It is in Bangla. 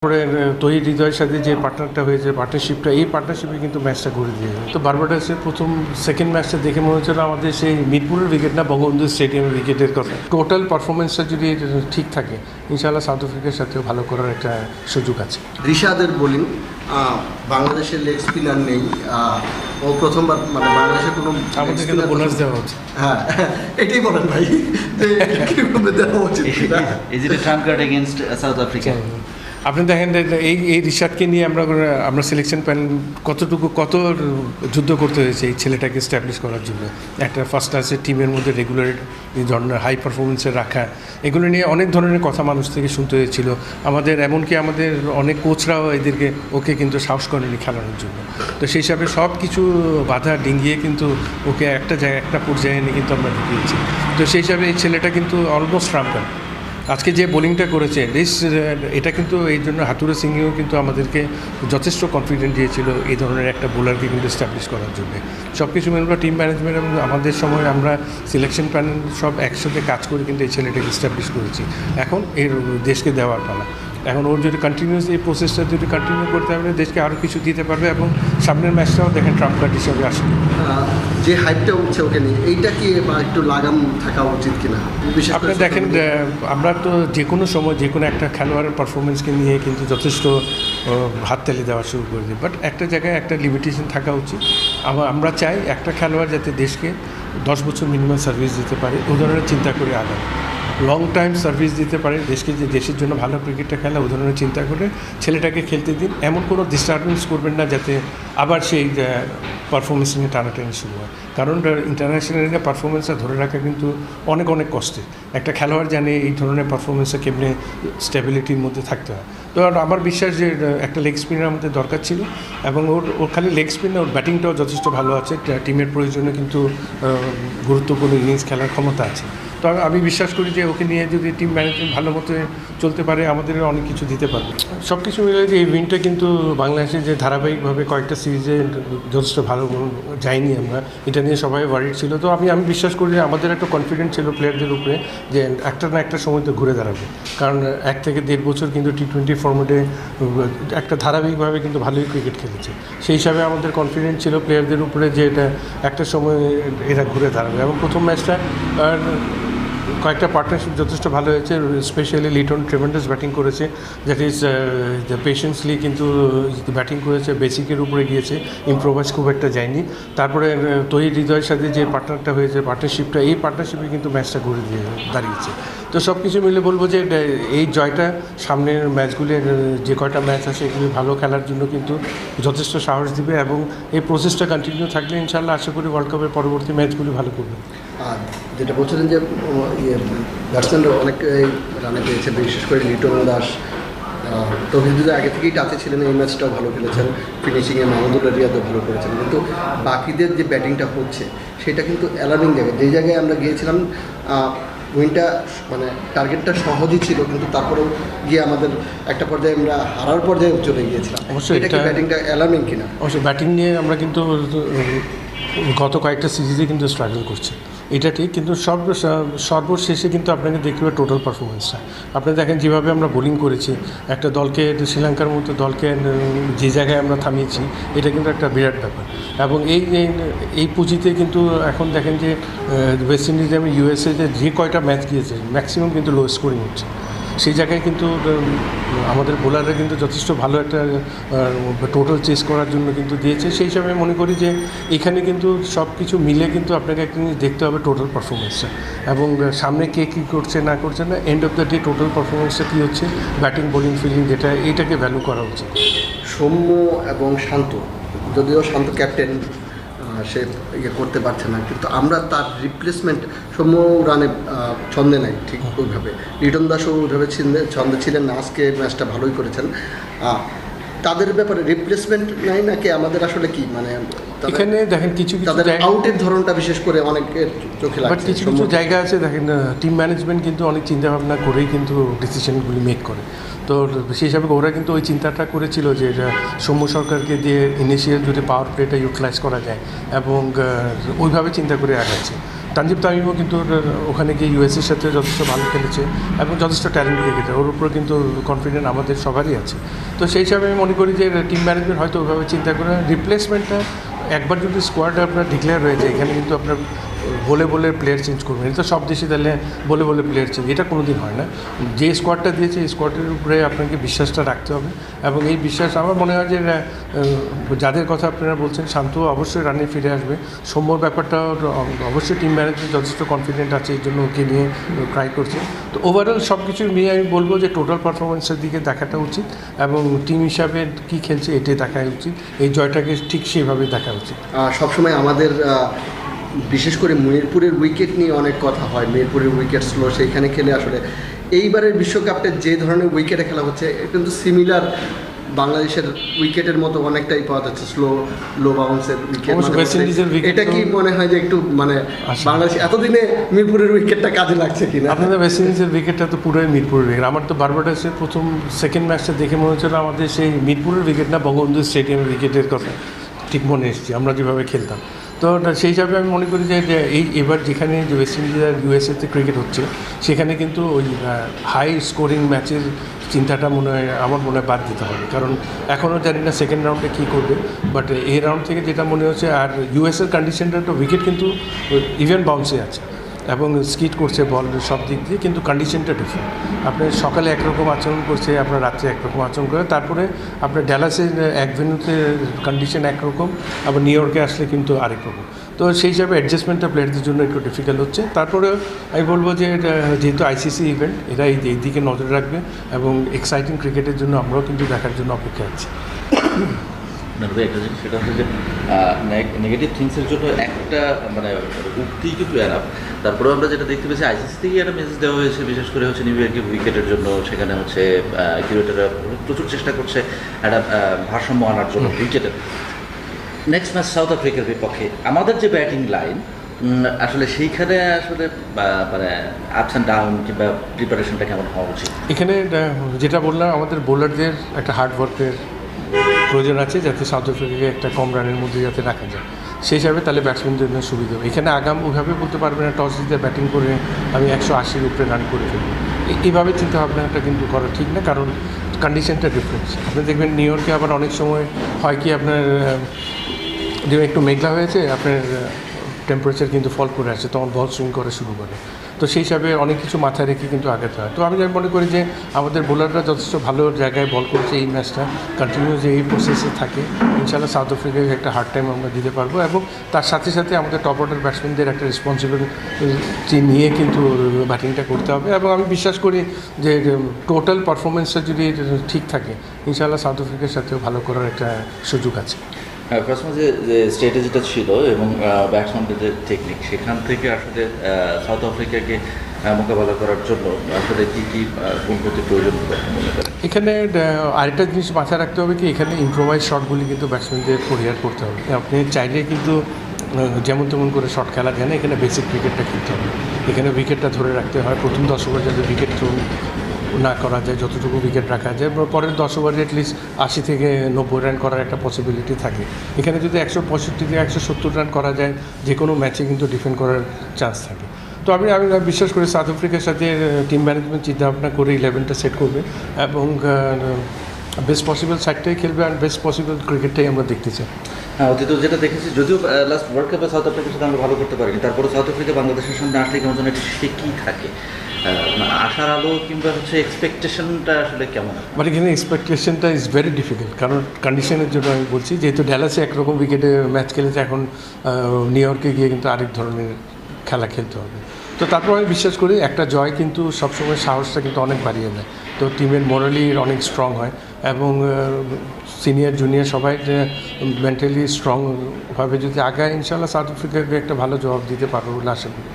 তারপরে তহিদ হৃদয়ের সাথে যে পার্টনারটা হয়েছে পার্টনারশিপটা এই পার্টনারশিপে কিন্তু ম্যাচটা ঘুরে দিয়ে তো বারবাডাসের সেকেন্ড ম্যাচটা দেখে মনে হচ্ছিল আমাদের সেই মিরপুরের উইকেট না বঙ্গবন্ধু স্টেডিয়ামের উইকেটের কথা টোটাল পারফরমেন্সটা যদি ঠিক থাকে ইনশাআল্লাহ সাউথ আফ্রিকার সাথেও ভালো করার একটা সুযোগ আছে। রিশাদের বোলিং বাংলাদেশের লেগ স্পিনার নেই, ও প্রথমবার মানে বাংলাদেশের কোনো আমাদের কিন্তু বোনাস দেওয়া হচ্ছে। হ্যাঁ এটাই বলেন ভাই কিভাবে দেওয়া উচিত। Is it a trump card against South Africa? আপনি দেখেন এই রিশাদকে নিয়ে আমরা সিলেকশন প্যানেল কত যুদ্ধ করতে হয়েছে এই ছেলেটাকে এস্টাবলিশ করার জন্য একটা ফার্স্ট ক্লাসের টিমের মধ্যে রেগুলার এই ধরনের হাই পারফরমেন্সে রাখা এগুলো নিয়ে অনেক ধরনের কথা মানুষ থেকে শুনতে হয়েছিল। এমনকি আমাদের অনেক কোচরাও ওকে কিন্তু সাহস করেনি খেলানোর জন্য। তো সেই হিসাবে সব কিছু বাধা ডিঙ্গিয়ে কিন্তু ওকে একটা পর্যায়ে এনে কিন্তু আমরা ঢুকিয়েছি। তো সেই হিসাবে এই ছেলেটা কিন্তু অলমোস্ট ট্রাম্পার। আজকে যে বোলিংটা করেছে এটা কিন্তু এই জন্য হাতুড়ে সিংও কিন্তু আমাদেরকে যথেষ্ট কনফিডেন্ট দিয়েছিল এই ধরনের একটা বোলারকে কিন্তু এস্টাবলিশ করার জন্য। সব কিছু মিলে টিম ম্যানেজমেন্ট এবং আমাদের সময় আমরা সিলেকশন প্যানেল সব একসাথে কাজ করে কিন্তু এই ছেলেটাকে এস্টাবলিশ করেছি। এখন এর দেশকে দেওয়ার পালা। এখন ওর যদি কন্টিনিউস এই প্রসেসটা যদি কন্টিনিউ করতে হবে দেশকে আরও কিছু দিতে পারবে এবং সামনের ম্যাচটাও দেখেন ট্রাম্প কার্ড হিসাবে আসবে। যে হাইপটা উঠছে ওকে নিয়ে এইটা কি একটু লাগাম থাকা উচিত কিনা? আপনি দেখেন আমরা তো যে কোনো সময় যে কোনো একটা খেলোয়াড়ের পারফরমেন্সকে নিয়ে কিন্তু যথেষ্ট হাততালি দেওয়া শুরু করে দিই, বাট একটা জায়গায় একটা লিমিটেশন থাকা উচিত। আমরা চাই একটা খেলোয়াড় যাতে দেশকে 10 বছর মিনিমাম সার্ভিস দিতে পারে ওই ধরনের চিন্তা করে আগায়, লং টাইম সার্ভিস দিতে পারে দেশকে, যে দেশের জন্য ভালো ক্রিকেটটা খেলা ওই ধরনের চিন্তা করে ছেলেটাকে খেলতে দিন। এমন কোনো ডিস্টারবেন্স করবেন না যাতে আবার সেই পারফরমেন্স নিয়ে টানাটানি শুরু হয়, কারণ ইন্টারন্যাশনাল পারফরমেন্সটা ধরে রাখা কিন্তু অনেক কষ্টের। একটা খেলোয়াড় জানে এই ধরনের পারফরমেন্সটা কেমনে স্টেবিলিটির মধ্যে থাকতে হয়। তো আমার বিশ্বাস যে একটা লেগ স্পিনার আমাদের দরকার ছিল এবং ওর খালি লেগ স্পিন না, ওর ব্যাটিংটাও যথেষ্ট ভালো আছে। টিমের প্রয়োজনে কিন্তু গুরুত্বপূর্ণ ইনিংস খেলার ক্ষমতা আছে। তো আমি বিশ্বাস করি যে ওকে নিয়ে যদি টিম ম্যানেজমেন্ট ভালো মতো চলতে পারে আমাদের অনেক কিছু দিতে পারবে। সব কিছু মিলে যে এই উইনটা কিন্তু বাংলাদেশে যে ধারাবাহিকভাবে কয়েকটা সিরিজে যথেষ্ট ভালো যায়নি আমরা, এটা নিয়ে সবাই ওয়ারিড ছিল। তো আমি বিশ্বাস করি যে আমাদের একটা কনফিডেন্স ছিল প্লেয়ারদের উপরে যে একটা না একটা সময় তো ঘুরে দাঁড়াবে, কারণ 1 থেকে 1.5 বছর কিন্তু T20 ফর্মেটে একটা ধারাবাহিকভাবে কিন্তু ভালোই ক্রিকেট খেলেছে। সেই হিসাবে আমাদের কনফিডেন্স ছিল প্লেয়ারদের উপরে যে এটা একটা সময় এরা ঘুরে দাঁড়াবে। এবং প্রথম ম্যাচটা কয়েকটা পার্টনারশিপ যথেষ্ট ভালো হয়েছে, স্পেশালি লিটন ট্রেমেন্ডাস ব্যাটিং করেছে, দ্যাট ইজ পেশেন্সলি কিন্তু ব্যাটিং করেছে, বেসিকের উপরে গিয়েছে, ইম্প্রোভাইজ খুব একটা যায়নি। তারপরে তহিদ হৃদয়ের সাথে যে পার্টনারটা হয়েছে পার্টনারশিপটা এই পার্টনারশিপে কিন্তু ম্যাচটা ঘুরে দিয়ে দাঁড়িয়েছে। তো সব কিছু মিলে বলবো যে এই জয়টা সামনের ম্যাচগুলির যে কয়টা ম্যাচ আছে এগুলি ভালো খেলার জন্য কিন্তু যথেষ্ট সাহস দিবে এবং এই প্রসেসটা কন্টিনিউ থাকলে ইনশাআল্লাহ আশা করি ওয়ার্ল্ড কাপের পরবর্তী ম্যাচগুলি ভালো করবে। আর যেটা বলছিলেন যে ব্যাটসম্যানরা অনেক রানে পেয়েছে, বিশেষ করে লিটন দাস, তহিদ আগে থেকেই টাচে ছিলেন, এই ম্যাচটাও ভালো খেলেছেন, ফিনিশিংয়ে মাহমুদুল্লাহ রিয়াদও ভালো করেছেন, কিন্তু বাকিদের যে ব্যাটিংটা হচ্ছে সেটা কিন্তু অ্যালার্মিং জায়গায়। যেই জায়গায় আমরা গিয়েছিলাম উইনটা মানে টার্গেটটা সহজই ছিল, কিন্তু তারপরেও গিয়ে আমাদের একটা পর্যায়ে আমরা হারার পর্যায়ে চলে গিয়েছিলাম। অবশ্যই এটা কি ব্যাটিংটা অ্যালার্মিং কিনা? অবশ্যই ব্যাটিং নিয়ে আমরা কিন্তু গত কয়েকটা সিরিজে কিন্তু স্ট্রাগল করছি, এটা ঠিক, কিন্তু সর্বশেষে কিন্তু আপনাকে দেখতে হবে টোটাল পারফরমেন্সটা। আপনি দেখেন যেভাবে আমরা বোলিং করেছি একটা দলকে, শ্রীলঙ্কার মতো দলকে যে জায়গায় আমরা থামিয়েছি, এটা কিন্তু একটা বিরাট ব্যাপার। এবং এই পুঁজিতে কিন্তু এখন দেখেন যে ওয়েস্ট ইন্ডিজ এবং USA যে কয়টা ম্যাচ গিয়েছে ম্যাক্সিমাম কিন্তু লো স্কোরিং হচ্ছে। সেই জায়গায় কিন্তু আমাদের বোলাররা কিন্তু যথেষ্ট ভালো একটা টোটাল চেস করার জন্য কিন্তু দিয়েছে। সেই হিসাবে মনে করি যে এখানে কিন্তু সব কিছু মিলে কিন্তু আপনাকে একটা জিনিস দেখতে হবে টোটাল পারফরমেন্সটা, এবং সামনে কে কী করছে না করছে না, end of the day total পারফরমেন্সটা কী হচ্ছে, ব্যাটিং বোলিং ফিল্ডিং যেটা এইটাকে ভ্যালু করা উচিত। সৌম্য এবং শান্ত, যদিও শান্ত ক্যাপ্টেন সে করতে পারছে না, কিন্তু আমরা তার রিপ্লেসমেন্ট সৌম্য রানে ছন্দে নাই ঠিক ওইভাবে, লিটন দাসও ওইভাবে ছন্দে ছিলেন না, আজকে ম্যাচটা ভালোই করেছেন। তাদের ব্যাপারে রিপ্লেসমেন্ট নাই নাকি আমাদের আসলে কি মানে এখানে দেখেন কিছু তাদের আউটের ধরনটা বিশেষ করে অনেকের চোখে লাগছে, বাট কিছু জায়গা আছে দেখেন টিম ম্যানেজমেন্ট কিন্তু অনেক চিন্তাভাবনা করেই কিন্তু ডিসিশনগুলি মেক করে। তো সেই হিসাবে ওরা কিন্তু ওই চিন্তাটা করেছিল যে সৌম্য সরকারকে দিয়ে ইনিশিয়াল যদি পাওয়ার প্লেটা ইউটিলাইজ করা যায় এবং ওইভাবে চিন্তা করে আগাচ্ছে। তানজিব তামিমও কিন্তু ওখানে গিয়ে ইউএসের সাথে যথেষ্ট ভালো খেলেছে এবং যথেষ্ট ট্যালেন্ট ক্রিকেটার, ওর উপরে কিন্তু কনফিডেন্ট আমাদের সবারই আছে। তো সেই হিসাবে আমি মনে করি যে টিম ম্যানেজমেন্ট হয়তো ওইভাবে চিন্তা করে রিপ্লেসমেন্টটা একবার যদি স্কোয়াড আপনার ডিক্লেয়ার হয়ে যায়, এখানে কিন্তু আপনার বলে বলে প্লেয়ার চেঞ্জ করবেন, এটা তো সব দেশে তাহলে বলে বলে প্লেয়ার চেঞ্জ, এটা কোনো দিন হয় না। যে স্কোয়াডটা দিয়েছে এই স্কোয়াডের উপরে আপনাকে বিশ্বাসটা রাখতে হবে এবং এই বিশ্বাস আমার মনে হয় যে যাদের কথা আপনারা বলছেন, শান্ত অবশ্যই রানে ফিরে আসবে, সৌম্যর ব্যাপারটা অবশ্যই টিম ম্যানেজমেন্ট যথেষ্ট কনফিডেন্ট আছে, এই জন্য ওকে নিয়ে ট্রাই করছে। তো ওভারঅল সব কিছু নিয়ে আমি বলবো যে টোটাল পারফরমেন্সের দিকে দেখাটা উচিত এবং টিম হিসাবে কী খেলছে এটাই দেখা উচিত, এই জয়টাকে ঠিক সেইভাবে দেখা উচিত। সবসময় আমাদের বিশেষ করে মিরপুরের উইকেট নিয়ে অনেক কথা হয়, মিরপুরের উইকেট স্লো, সেইখানে খেলে আসলে এইবারের বিশ্বকাপটা যে ধরনের উইকেটে খেলা হচ্ছে কিন্তু সিমিলার বাংলাদেশের উইকেটের মতো অনেকটাই পাওয়া যাচ্ছে, লো বাউন্সের উইকেট। এটা কি মনে হয় যে একটু মানে বাংলাদেশ এতদিনে মিরপুরের উইকেটটা কাজে লাগছে কিনা? আপনাদের ওয়েস্ট ইন্ডিজের উইকেটটা তো পুরোই মিরপুরের উইকেট। আমার তো বারবাডাসের সেকেন্ড ম্যাচটা দেখে মনে হচ্ছিল আমাদের সেই মিরপুরের উইকেট না, বঙ্গবন্ধু স্টেডিয়ামের উইকেটের কথা ঠিক মনে এসেছি আমরা যেভাবে খেলতাম। তো সেই হিসাবে আমি মনে করি যে এবার যেখানে যে ওয়েস্ট ইন্ডিজ আর ইউএসএতে ক্রিকেট হচ্ছে, সেখানে কিন্তু ওই হাই স্কোরিং ম্যাচের চিন্তাটা আমার মনে হয় বাদ দিতে হবে, কারণ এখনও জানি না সেকেন্ড রাউন্ডে কী করবে, বাট এই রাউন্ড থেকে যেটা মনে হচ্ছে, আর ইউএসএর কন্ডিশনটা তো উইকেট কিন্তু ইভেন বাউন্সে আছে এবং স্কিট করছে বল সব দিক দিয়ে, কিন্তু কন্ডিশনটা ডিফারেন্ট। আপনার সকালে একরকম আচরণ করছে, আপনার রাত্রে একরকম আচরণ করে, তারপরে আপনার ড্যালাসের এক ভেন্যুতে কন্ডিশন একরকম, আবার নিউ ইয়র্কে আসলে কিন্তু আরেক রকম। তো সেই হিসাবে অ্যাডজাস্টমেন্টটা প্লেয়ারদের জন্য একটু ডিফিকাল্ট হচ্ছে। তারপরে আমি বলবো যে যেহেতু আইসিসি ইভেন্ট, এরা এই দিকে নজর রাখবে এবং এক্সাইটিং ক্রিকেটের জন্য আমরাও কিন্তু দেখার জন্য অপেক্ষা আছি। একটা জিনিস সেটা হচ্ছে যে নেগেটিভ থিংসের জন্য একটা মানে উক্তি কিন্তু এরাম, তারপরেও আমরা যেটা দেখতে পেয়েছি আইসিসি থেকে একটা মেসেজ দেওয়া হয়েছে, বিশেষ করে হচ্ছে নিউ ইয়র্কে উইকেটের জন্য, সেখানে হচ্ছে ক্রিকেটাররা প্রচুর চেষ্টা করছে একটা ভারসাম্য আনার জন্য উইকেটের। নেক্সট ম্যাচ সাউথ আফ্রিকার বিপক্ষে আমাদের যে ব্যাটিং লাইন আসলে সেইখানে আসলে মানে আপস অ্যান্ড ডাউন কিংবা প্রিপারেশনটা কেমন হওয়া উচিত? এখানে যেটা বললাম, আমাদের বোলারদের একটা হার্ড ওয়ার্কের প্রয়োজন আছে, যাতে সাউথ আফ্রিকাকে একটা কম রানের মধ্যে যাতে রাখা যায়, সেই হিসাবে তাহলে ব্যাটসম্যানদের জন্য সুবিধা হবে। এখানে আগাম ওইভাবে বলতে পারবে না টস জিতে ব্যাটিং করে আমি 180-র উপরে রান করে ফেলবো, এইভাবে চিন্তাভাবনাটা কিন্তু করা ঠিক না, কারণ কন্ডিশনটা ডিফারেন্স। আপনি দেখবেন নিউ ইয়র্কে আবার অনেক সময় হয় কি, আপনার যে একটু মেঘলা হয়েছে, আপনার টেম্পারেচার কিন্তু ফল করে আসে, তখন বল সুইং করা শুরু করে। তো সেই হিসাবে অনেক কিছু মাথায় রেখে কিন্তু আগাতে হয়। তো আমি মনে করি যে আমাদের বোলাররা যথেষ্ট ভালো জায়গায় বল করছে, এই ম্যাচটা কন্টিনিউ যে এই প্রসেসে থাকে, ইনশাআল্লাহ সাউথ আফ্রিকাকে একটা হার্ড টাইম আমরা দিতে পারবো এবং তার সাথে সাথে আমাদের টপ অর্ডার ব্যাটসম্যানদের একটা রেসপন্সিবিলিটি নিয়ে কিন্তু ব্যাটিংটা করতে হবে এবং আমি বিশ্বাস করি যে টোটাল পারফরমেন্সটা যদি ঠিক থাকে, ইনশাআল্লাহ সাউথ আফ্রিকার সাথেও ভালো করার একটা সুযোগ আছে। হ্যাঁ, ফার্স্ট ম্যাচে যে স্ট্র্যাটেজিটা ছিল এবং ব্যাটসম্যানদের যে টেকনিক, সেখান থেকে আসলে সাউথ আফ্রিকাকে মোকাবেলা করার জন্য আসলে কী কী গুণগতির প্রয়োজন মনে করেন? এখানে আরেকটা জিনিস মাথায় রাখতে হবে কি, এখানে ইম্প্রোভাইজ শটগুলি কিন্তু ব্যাটসম্যানদের পরিহার করতে হবে। আপনি চাইলে কিন্তু যেমন তেমন করে শট খেলা যায় না, এখানে বেসিক ক্রিকেটটা খেলতে হবে। এখানে উইকেটটা ধরে রাখতে হয়, প্রথম 10 ওভার যাতে উইকেট থ্রো না করা যায়, যতটুকু উইকেট রাখা যায়, পরের 10 ওভারে অ্যাটলিস্ট 80 থেকে 90 রান করার একটা পসিবিলিটি থাকে। এখানে যদি 165 থেকে 170 রান করা যায়, যে কোনো ম্যাচে কিন্তু ডিফেন্ড করার চান্স থাকে। তো আমি বিশ্বাস করি সাউথ আফ্রিকার সাথে টিম ম্যানেজমেন্ট চিন্তাভাবনা করে 11টা সেট করবে এবং বেস্ট পসিবল সাইডটাই খেলবে আর বেস্ট পসিবল ক্রিকেটটাই আমরা দেখতে চাই। হ্যাঁ, অতীত যেটা দেখেছি, যদিও লাস্ট ওয়ার্ল্ড কাপে সাউথ আফ্রিকার সাথে আমরা ভালো করতে পারিনি, তারপরে সাউথ আফ্রিকা বাংলাদেশের সামনে আসলে কেমন যেন একটা শেকই থাকে, আশার আলো কিংবা হচ্ছে এক্সপেকটেশনটা আসলে কেমন? বাট এখানে এক্সপেকটেশনটা ইজ ভেরি ডিফিকাল্ট, কারণ কন্ডিশনের জন্য আমি বলছি, যেহেতু ড্যালাসে একরকম উইকেটে ম্যাচ খেলেছে, এখন নিউ ইয়র্কে গিয়ে কিন্তু আরেক ধরনের খেলা খেলতে হবে। তো তারপর আমি বিশ্বাস করি একটা জয় কিন্তু সবসময় সাহসটা কিন্তু অনেক বাড়িয়ে দেয়, তো টিমের মোরালি অনেক স্ট্রং হয় এবং সিনিয়র জুনিয়র সবাই মেন্টালি স্ট্রংভাবে যদি আগায়, ইনশাআল্লাহ সাউথ আফ্রিকাকে একটা ভালো জবাব দিতে পারবো বলে আশা করি।